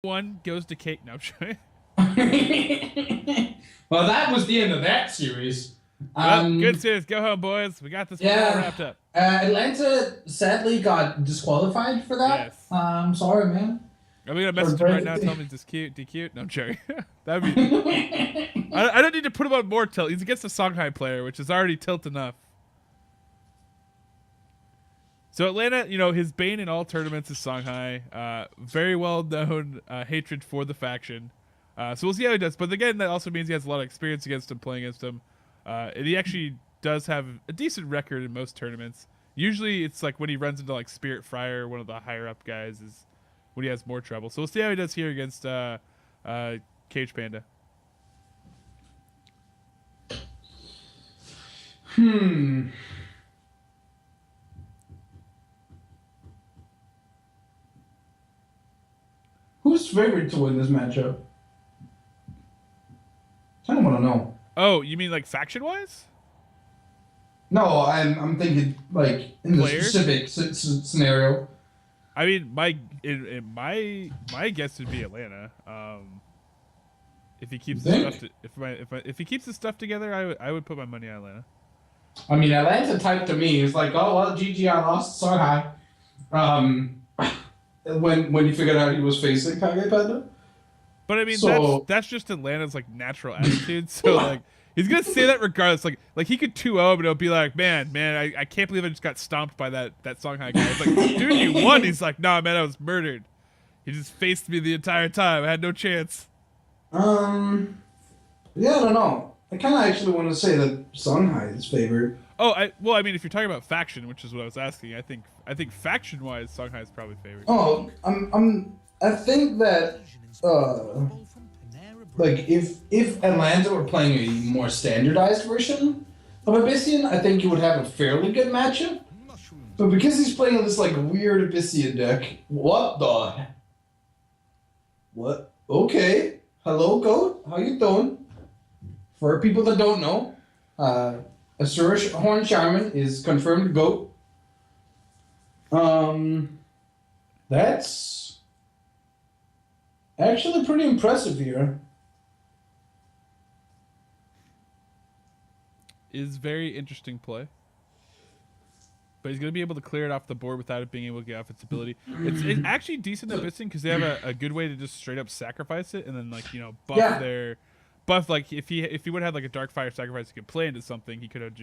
One goes to Kate. No, I'm sure. Well, that was the end of that series. Well, good series. Go home, boys. We got this one all wrapped up. Atlanta sadly got disqualified for that. Yes. Sorry, man. I'm gonna message him right now. Tell him he's DQ. No, I'm joking. That'd be. I don't need to put him on more tilt. He's against a Songhai player, which is already tilt enough. So Atlanta, his bane in all tournaments is Songhai. Very well known hatred for the faction. So we'll see how he does. But again, that also means he has a lot of experience against him, playing against him. And he actually does have a decent record in most tournaments. Usually it's like when he runs into like Spirit Friar, one of the higher up guys, is when he has more trouble. So we'll see how he does here against Kagepanda. Who's favored to win this matchup? I don't want to know. Oh, you mean like faction-wise? No, I'm thinking like in the specific scenario. I mean, my guess would be Atlanta. If he keeps his stuff if he keeps his stuff together, I would put my money on Atlanta. I mean, Atlanta typed to me. It's like, oh well, GG, I lost Songhai. When he figured out he was facing Kagepanda. But I mean, that's just Atlanta's like natural attitude. So like, he's gonna say that regardless. Like he could 2-0, but it'll be like, man, I can't believe I just got stomped by that Songhai guy. It's like, dude, you won. He's like, nah, man, I was murdered. He just faced me the entire time. I had no chance. Yeah, I don't know. I kind of actually want to say that Songhai is favored. Oh, I mean, if you're talking about faction, which is what I was asking, I think faction-wise, Songhai is probably favored. Oh, I think that like if Atlanta were playing a more standardized version of Abyssian, I think you would have a fairly good matchup. But because he's playing this like weird Abyssian deck, what? Okay, hello, Goat. How you doing? For people that don't know, Asurish Horn Shaman is confirmed GOAT. That's actually pretty impressive here. Is very interesting play. But he's going to be able to clear it off the board without it being able to get off its ability. It's actually decent at Abyssian because they have a good way to just straight up sacrifice it and then buff their buff. Like if he would have like a Darkfire sacrifice he could play into something, he could have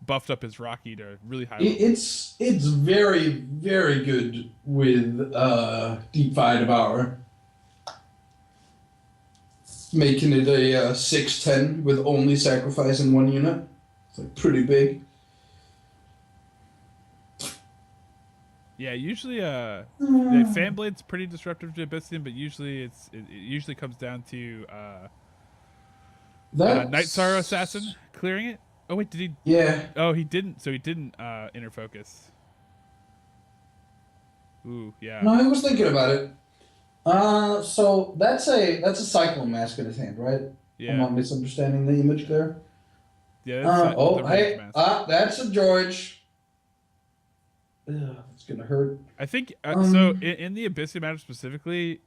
buffed up his Rocky to really high level. It's very, very good with Deep Fire Devour. Making it a 6/10 with only sacrificing one unit. It's like pretty big. Yeah, usually Fanblade's pretty disruptive to Abyssian, but usually it usually comes down to Night Sorrow Assassin clearing it. Oh wait, did he? Yeah. Oh, he didn't. So he didn't inner focus. Ooh, yeah. No, I was thinking about it. So that's a Cyclone Mask in his hand, right? Yeah. I'm not misunderstanding the image there. Yeah. That's a George. Ugh, it's gonna hurt. I think so. In the Abyssian match specifically,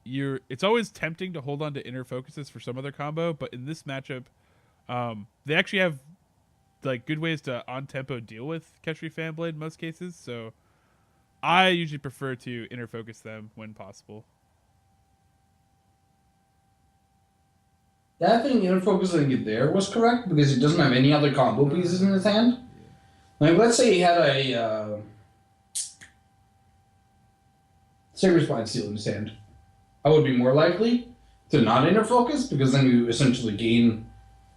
it's always tempting to hold on to inner focuses for some other combo, but in this matchup, they actually have like good ways to on tempo deal with Ketri Fanblade in most cases. So I usually prefer to inner focus them when possible. Yeah, I think inner focusing it there was correct because he doesn't have any other combo pieces in his hand. Like, let's say he had a Saber's Spine Seal in his hand. I would be more likely to not inner focus because then you essentially gain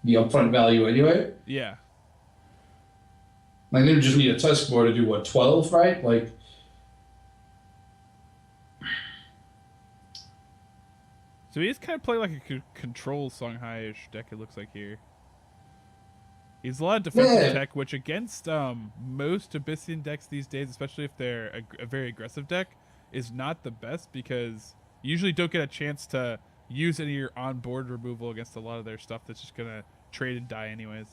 the upfront value anyway. Yeah. Like, then you just need a Tusk board to do what, 12, right? Like. So he is kind of playing like a control Songhai-ish deck, it looks like here. He's a lot of defensive tech, which against most Abyssian decks these days, especially if they're a very aggressive deck, is not the best because you usually don't get a chance to use any of your on-board removal against a lot of their stuff that's just going to trade and die anyways.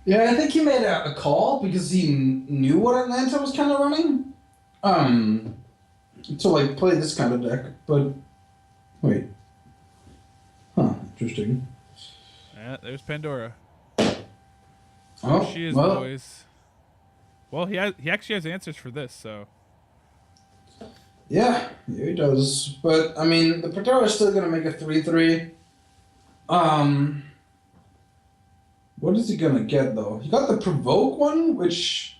Yeah, I think he made a call because he knew what Atlanta was kind of running. to like play this kind of deck. But wait, interesting. Yeah, there's Pandora. Oh, She is, well, boys. Well, he actually has answers for this, so. yeah, he does. But I mean, the Pandora is still gonna make a 3/3. What is he gonna get though? He got the provoke one, which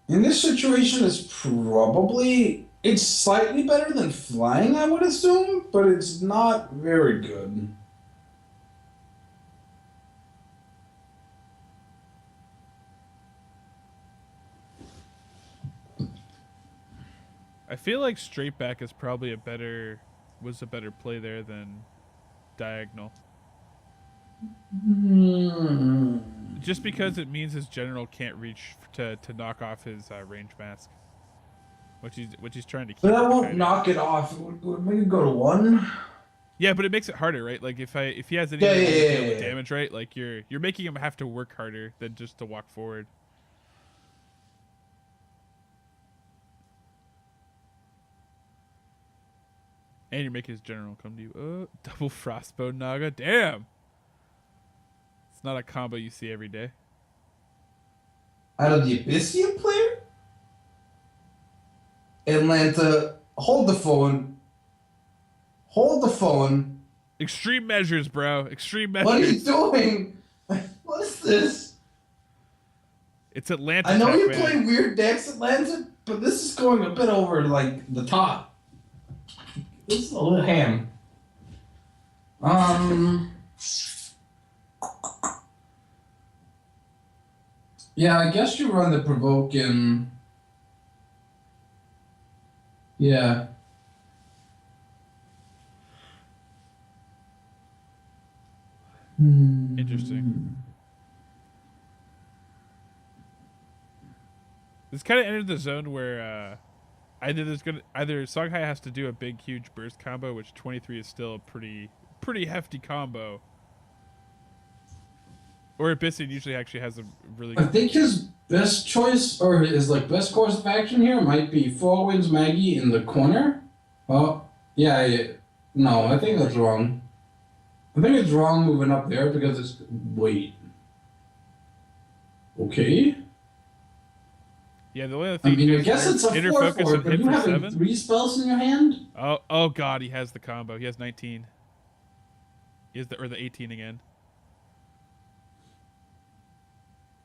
in this situation is probably it's slightly better than flying, I would assume, but it's not very good. I feel like straight back is probably was a better play there than diagonal. Hmm. Just because it means his general can't reach to knock off his range mask, which he's trying to keep. But that won't knock it off. It would make it go to 1. Yeah, but it makes it harder, right? Like if he has any Yeah, way to yeah, deal with yeah. damage, right? Like you're making him have to work harder than just to walk forward. And you're making his general come to you. Double Frostbow Naga. Damn. It's not a combo you see every day. Out of the Abyssian player? Atlanta, hold the phone. Hold the phone. Extreme measures, bro. Extreme measures. What are you doing? What is this? It's Atlanta. I know tech, you man. play weird decks, Atlanta, but this is going a bit over like the top. This is a little ham. Yeah, I guess you run the provoke in. Yeah. Interesting. This kind of entered the zone where either Songhai has to do a big huge burst combo, which 23 is still a pretty hefty combo, or Abyssian usually actually has a really good. I think his best choice or his like best course of action here might be Four Winds Maggie in the corner. Oh, yeah. No, I think that's wrong. I think it's wrong moving up there because it's wait. Okay. Yeah, the only other thing. I mean, I guess it's a inner 4/4, focus and but hit you for having 7. 3 spells in your hand? Oh god, he has the combo. He has 19. He has the 18 again.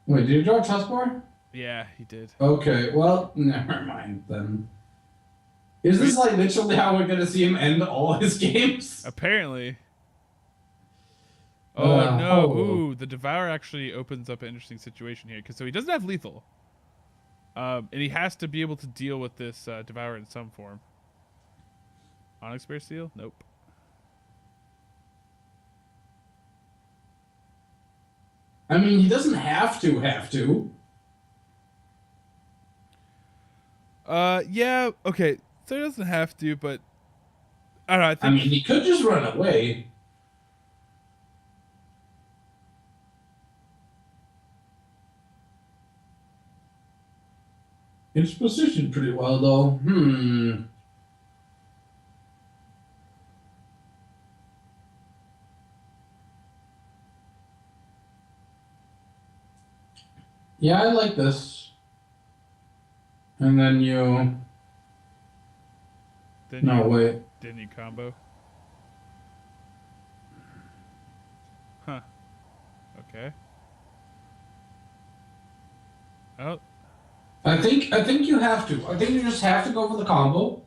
Wait, did you draw a chess bar? Yeah, he did. Okay, well, never mind then. Is this like literally how we're gonna see him end all his games? Apparently. Oh no! Oh. Ooh, the Devour actually opens up an interesting situation here because so he doesn't have lethal, and he has to be able to deal with this Devour in some form. Onyx Bear Seal? Nope. I mean, he doesn't have to. Yeah. Okay. So he doesn't have to, but I don't know. I mean, he could just run away. It's positioned pretty well, though. Yeah, I like this. And then you... wait. Didn't you combo? Huh. Okay. Oh. I think you have to. I think you just have to go for the combo.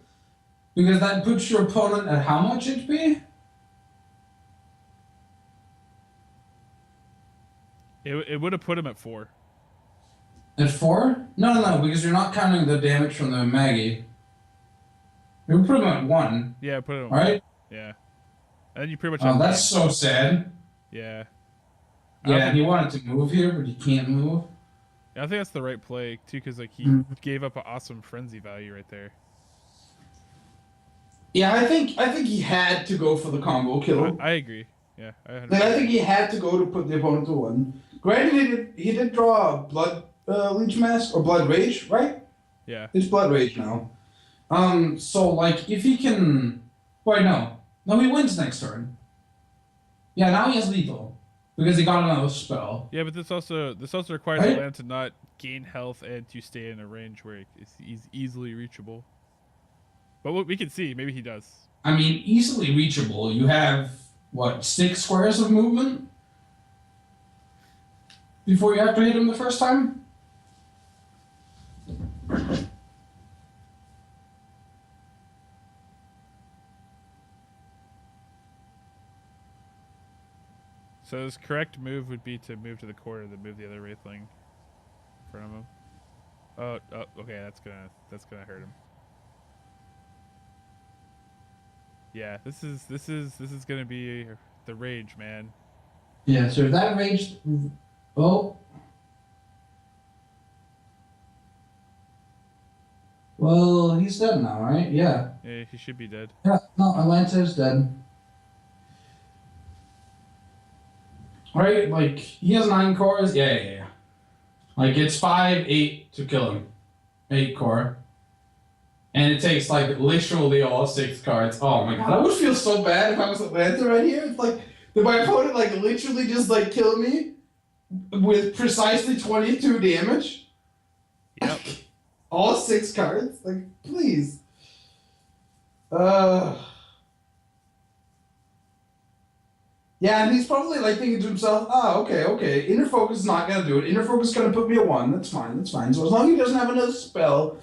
Because that puts your opponent at how much HP? It would have put him at 4. At 4? No, because you're not counting the damage from the Maggie. You would put him at 1. Yeah, put him. Right? Yeah. And you pretty much. Oh, that's so sad. Yeah. Yeah, and he wanted to move here, but he can't move. Yeah, I think that's the right play too, because like he gave up an awesome frenzy value right there. Yeah, I think he had to go for the combo kill. I agree. Yeah, I think he had to go to put the opponent to 1. Granted, he did draw a Blood Leech Mask or Blood Rage, right? Yeah. It's Blood Rage now. So like if he can, wait, no, he wins next turn. Yeah, now he has lethal because he got another spell, Yeah, but this also requires right? Atlanta to not gain health and to stay in a range where he's easily reachable. But what we can see, maybe he does. I mean, easily reachable. You have what 6 squares of movement before you have to hit him the first time. So his correct move would be to move to the corner, then move the other Wraithling in front of him. Oh, okay, that's gonna hurt him. Yeah, this is gonna be the rage, man. Yeah. So if that rage, oh, well, he's dead now, right? Yeah. Yeah, he should be dead. Yeah. No, Atlanta is dead. Right? Like he has 9 cores. Yeah. Like it's 5, 8 to kill him. 8 core. And it takes like literally all 6 cards. Oh my god, I would feel so bad if I was Atlanta right here. It's like did my opponent like literally just like kill me with precisely 22 damage. Yep. All 6 cards? Like, please. Yeah, and he's probably like thinking to himself, okay. Inner focus is not gonna do it. Inner focus is gonna put me at 1. That's fine. So as long as he doesn't have another spell.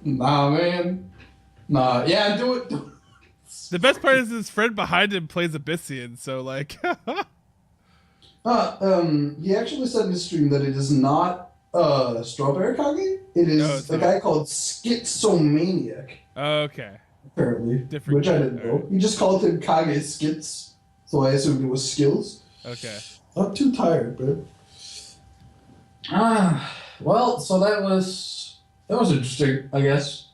Nah, man. Nah. Yeah, do it. The best part is his friend behind him plays Abyssian, so like He actually said in his stream that it is not Strawberry Kage. It is it's a not. guy called Schizomaniac, Okay. apparently. Different Which I guy. didn't know. Alright. He just called him Kage Skits, so I assumed it was skills. Okay. I'm too tired, bro. Well, so that was interesting, I guess.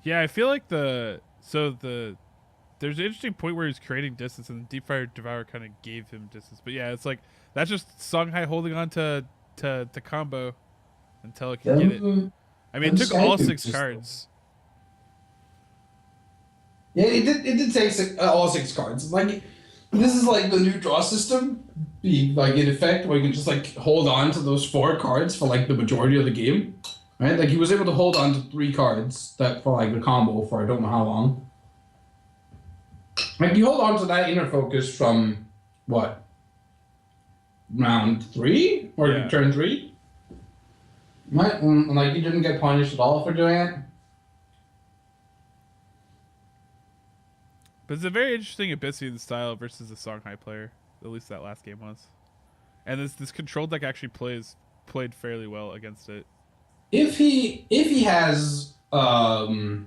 Yeah, I feel like there's an interesting point where he's creating distance, and Deep Fire Devour kind of gave him distance. But yeah, it's like that's just Songhai holding on to combo until it can get it. I mean, it took all 6 cards. Yeah, it did take all 6 cards. Like this is like the new draw system, be like in effect, where you can just like hold on to those 4 cards for like the majority of the game, right? Like he was able to hold on to 3 cards that for like the combo for I don't know how long. Like you hold on to that inner focus from what round 3 or Yeah. turn 3, right? And like you didn't get punished at all for doing it. But it's a very interesting Abyssian style versus the Songhai player. At least that last game was. And this control deck actually played fairly well against it. If he has Spellbinder,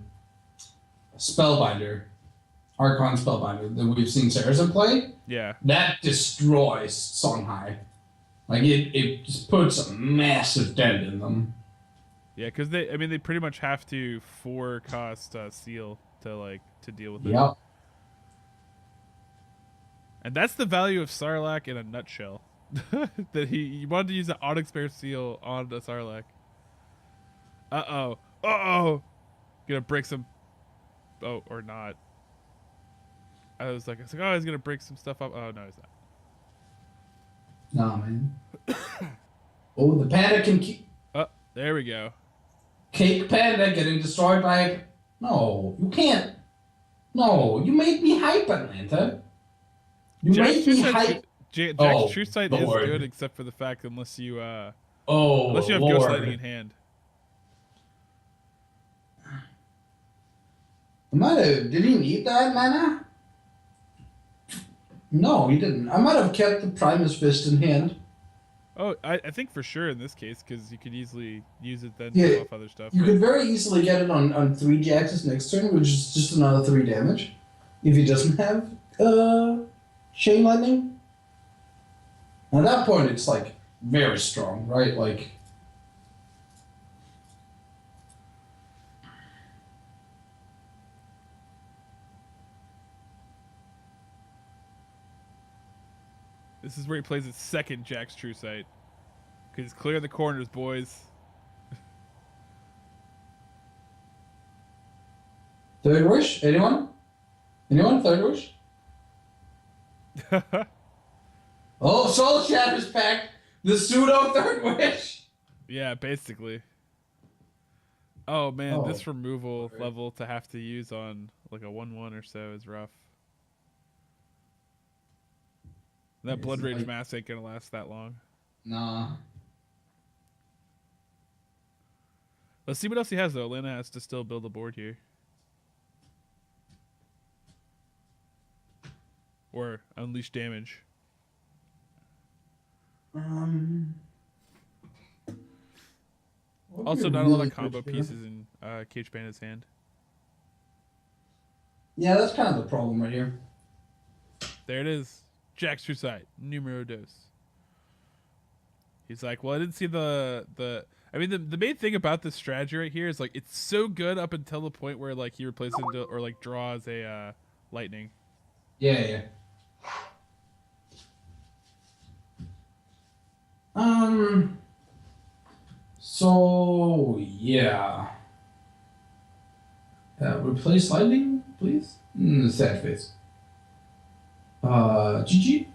Archon Spellbinder that we've seen Saracen play, Yeah. that destroys Songhai. Like it just puts a massive dent in them. Yeah, because they pretty much have to 4-cost seal to deal with it. Yep. And that's the value of Sarlacc in a nutshell. That he wanted to use an Onyx Bear seal on the Sarlacc. Uh-oh. Gonna break some... Oh, or not. I was like, oh, he's gonna break some stuff up. Oh, no, he's not. Nah, man. Oh, the panda can keep... Oh, there we go. Cake Panda getting destroyed by... No, you can't. No, you made me hype, Atlanta. You made me hype. Jack's True Sight is Lord. good, except for the fact unless you have Lord. Ghost Lightning in hand. Did he need that mana? No, he didn't. I might have kept the Primus Fist in hand. Oh, I think for sure in this case, because you could easily use it then Yeah, to off other stuff. You could very easily get it on 3 Jax's next turn, which is just another 3 damage. If he doesn't have Chain Lightning. At that point, it's like very strong, right? Like. This is where he plays his second Jack's True Sight. Cause clear the corners, boys. Third wish? Anyone? Anyone? Third wish? Oh, Soul Shatter's Pact! The pseudo third wish! Yeah, basically. Oh man, Oh, this removal right. level to have to use on like a 1/1 or so is rough. That Is Blood it Rage like- Mass ain't gonna last that long. Nah. Let's see what else he has though. Atlanta has to still build a board here. Or unleash damage. What would Also, be not a lot really of combo good here? pieces in Kagepanda's hand. Yeah, that's kind of the problem right here. There it is. Jack's True Sight. Numero dos. He's like, well, I didn't see the. I mean, the main thing about this strategy right here is like it's so good up until the point where like he replaces it into, or like draws a lightning. Yeah, yeah. So yeah. Replace lightning, please. Sad face. GG.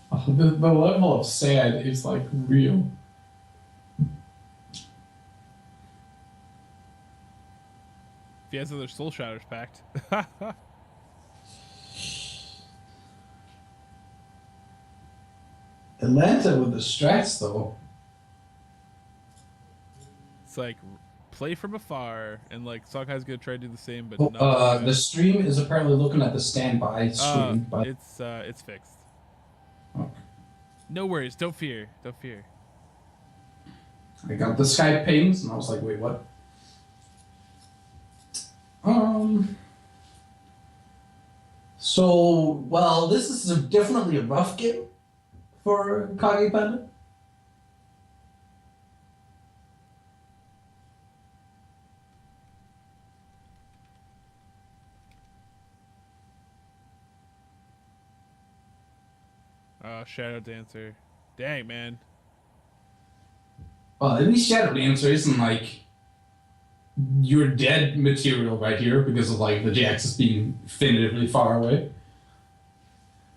Oh, the level of sad is like real. If he has other Soul Shatters packed. Atlanta with the strats though. It's like play from afar, and like Songhai's gonna try to do the same, but The stream is apparently looking at the standby screen. But it's fixed. Okay. No worries. Don't fear. Don't fear. I got the Skype pings, and I was like, wait, what? So, well, this is definitely a rough game for Kagepanda. Shadow Dancer. Dang, man. Well, at least Shadow Dancer isn't like you're dead material right here because of like the Jax being definitively far away.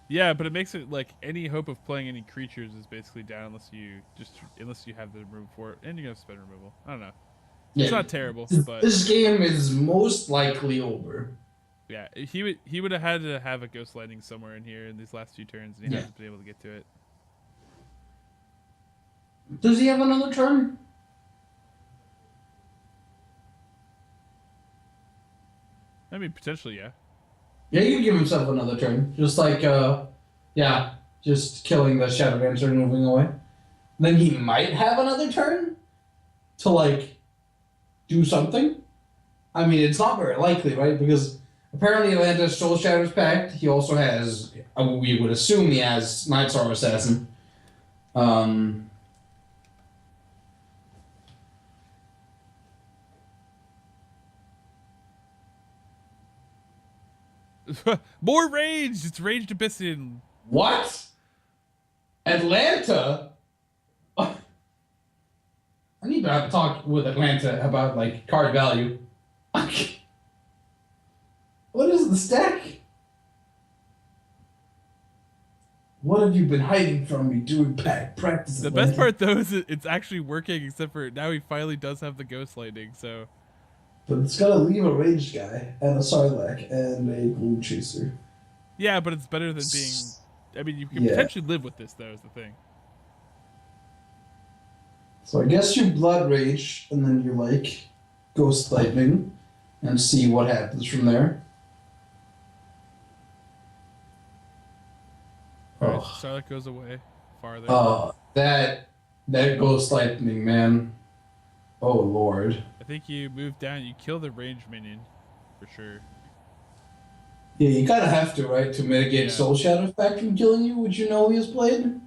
Yeah, but it makes it like any hope of playing any creatures is basically down unless you have the removal for it, and you have spell removal. I don't know. It's not terrible, but This game is most likely over. yeah, he would have had to have a Ghost Lightning somewhere in here in these last few turns, and he hasn't been able to get to it. Does he have another turn? I mean, potentially, yeah. Yeah, you can give himself another turn. Just like, just killing the Shadow Dancer and moving away. Then he might have another turn to, like, do something. I mean, it's not very likely, right? Because apparently Atlanta's Soul Shadow's Pact. He also has, we would assume he has Night Star Assassin. More ranged. It's ranged Abyssian. What? Atlanta? I need to have a talk with Atlanta about, like, card value. What is the stack? What have you been hiding from me doing practice? The best part though is it's actually working, except for now he finally does have the Ghost Lightning. So, But it's gotta leave a ranged guy and a Sarlacc and a Gloom Chaser. yeah, but it's better than being. I mean, you can Yeah. potentially live with this though. Is the thing. So I guess you Blood Rage and then you like Ghost Lightning and see what happens from there. Alright, Oh. Starlight goes away farther. That Ghost Lightning, man. Oh Lord. I think you move down. You kill the range minion, for sure. Yeah, you kind of have to, right, to mitigate Yeah. Soul Shadow back from killing you, which you know he has played.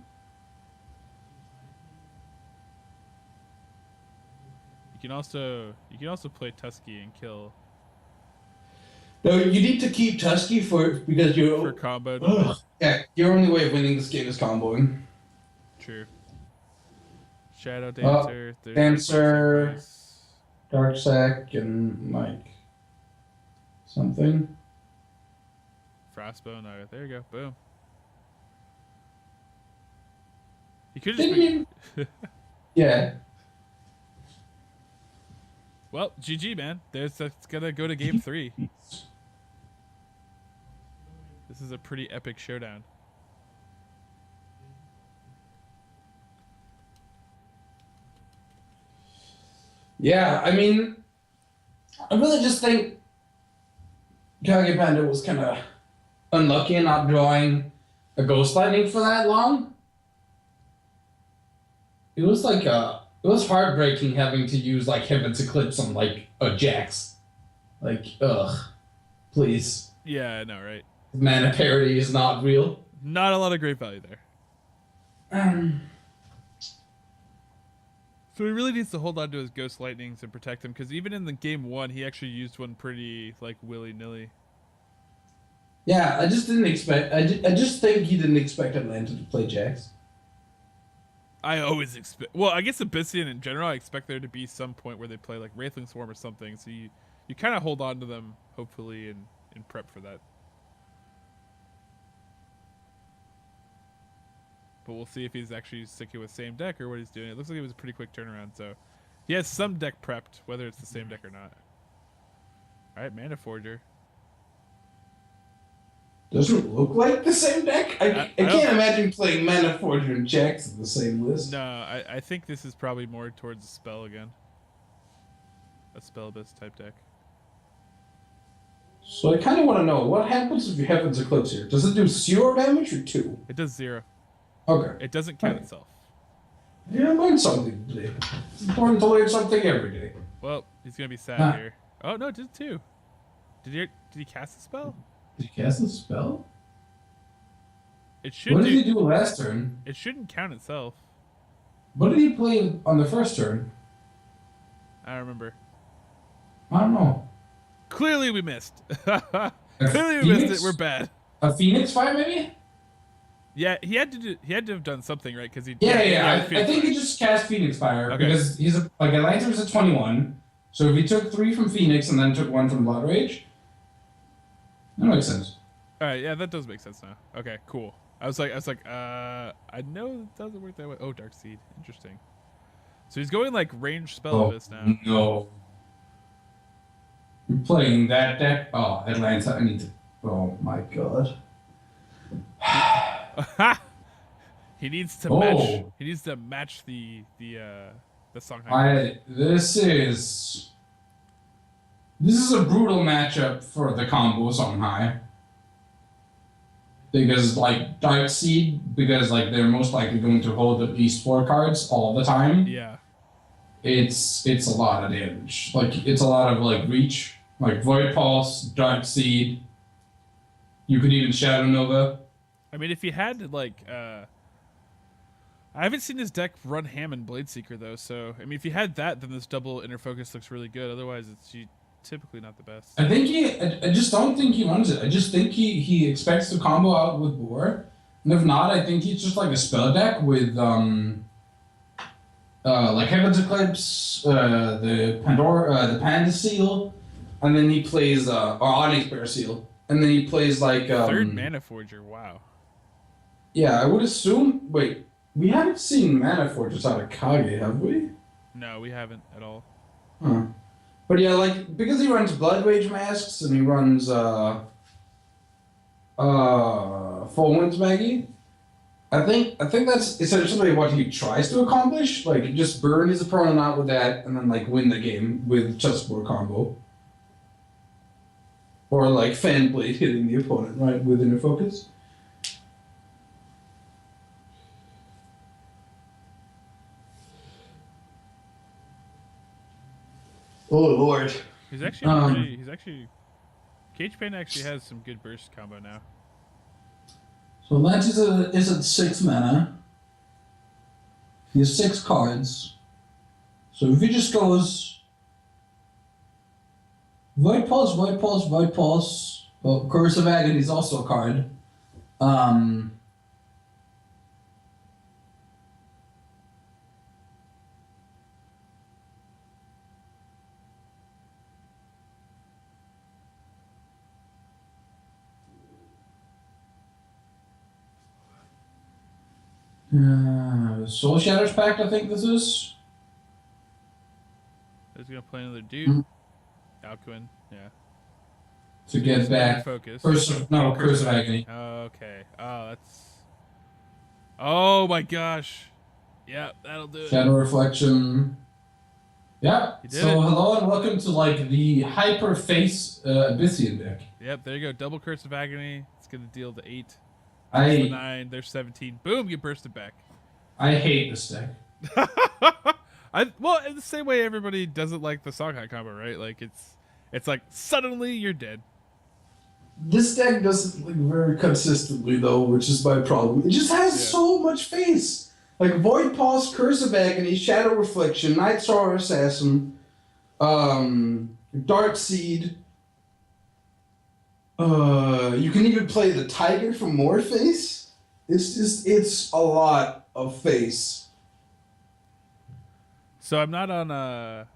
You can also play Tusky and kill No, you need to keep Tusky because for you're combo. yeah, your only way of winning this game is comboing. True. Shadow Oh, Dancer. Dancer, Dark Sack, and like something. Frostbone. All right, there you go. Boom. You could just Didn't be. you? Yeah. Well, GG, man. That's gonna go to game 3. This is a pretty epic showdown. Yeah, I mean, I really just think Kagepanda was kind of unlucky in not drawing a Ghost Lightning for that long. It was like it was heartbreaking having to use like Heaven's Eclipse on like a Jax. Like, ugh, please. Yeah, I know, right? Mana parity is not real. Not a lot of great value there. So he really needs to hold on to his Ghost Lightnings and protect him, because even in the game 1, he actually used one pretty like willy-nilly. Yeah, I just didn't expect. I just think he didn't expect Atlanta to play Jax. I always expect. Well, I guess Abyssian in general, I expect there to be some point where they play like Wraithling Swarm or something. So you kind of hold on to them, hopefully, and prep for that. But we'll see if he's actually sticking with same deck or what he's doing. It looks like it was a pretty quick turnaround, so he has some deck prepped, whether it's the same deck or not. All right, Mana Forger. Doesn't look like the same deck. I can't imagine playing Mana Forger and Jax in the same list. No, I think this is probably more towards a spell again. A Spell Abyss type deck. So I kind of want to know, what happens if you Heaven's Eclipse here? Does it do 0 damage or 2? It does 0. Okay. It doesn't count itself. Yeah, I learned something today. It's important to learn something every day. Well, he's gonna be sad here. Oh no, it did 2. Did he cast a spell? Did he cast a spell? It should. What did he do last turn? It shouldn't count itself. What did he play on the first turn? I don't remember. I don't know. Clearly we missed. Clearly we missed it. We're bad. A Phoenix Fire, maybe? Yeah, he had to have done something, right? Because he. Yeah. I think he just cast Phoenix Fire because he's like Atlanta was a 21. So if he took 3 from Phoenix and then took 1 from Blood Rage, that makes sense. All right, yeah, that does make sense now. Okay, cool. I was like, I know it doesn't work that way. Oh, Dark Seed, interesting. So he's going like range spell Abyss now. No. You're playing that deck? Oh, Atlanta, I need to. Oh my god. He needs to match. He needs to match the Songhai. This is a brutal matchup for the combo Songhai. Because like Dark Seed, because like they're most likely going to hold at least 4 cards all the time. Yeah. It's a lot of damage. Like it's a lot of like reach. Like Void Pulse, Dark Seed. You could even Shadow Nova. I mean, if he had like, I haven't seen his deck run ham in Bladeseeker though. So I mean, if he had that, then this double inner focus looks really good. Otherwise, it's typically not the best. I think I just don't think he runs it. I just think he expects to combo out with Boar, and if not, I think he's just like a spell deck with like Heaven's Eclipse, the Pandora, the Panda Seal, and then he plays or Onyx Bear Seal, and then he plays like 3rd Mana Forger. Wow. Yeah, I would assume. Wait, we haven't seen Mana Forgers out of Kage, have we? No, we haven't at all. Huh. But yeah, like because he runs Blood Rage Masks and he runs Full Winds Maggie, I think that's essentially what he tries to accomplish. Like just burn his opponent out with that and then like win the game with chessboard combo. Or like Fan Blade hitting the opponent, right, with inner focus. Oh Lord. He's actually Kagepanda actually has some good burst combo now. So Lance is at 6 mana. He has 6 cards. So if he just goes Void Pulse, Void Pulse, Void Pulse. Well, Curse of Agony is also a card. Soul Shatters Pact, I think this is. He's gonna play another dude. Alcuin, yeah. To get back. Focus. Curse of Agony. Okay. Oh, that's. Oh my gosh. Yeah, that'll do it. Shadow Reflection. Yeah. You did So it. hello and welcome to like the hyper face Abyssian deck. Yep, there you go. Double Curse of Agony. It's gonna deal the 8. I The 9. There's 17. Boom! You burst it back. I hate this deck. Well, in the same way everybody doesn't like the Songhai combo, right? Like it's like suddenly you're dead. This deck doesn't like very consistently though, which is my problem. It just has so much face. Like Void Pulse, Curse of Agony, Shadow Reflection, Night Star Assassin, Dark Seed. You can even play the Tiger for more face. It's a lot of face. So I'm not on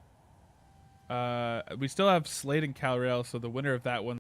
we still have Slade and Cal-Rail, so the winner of that one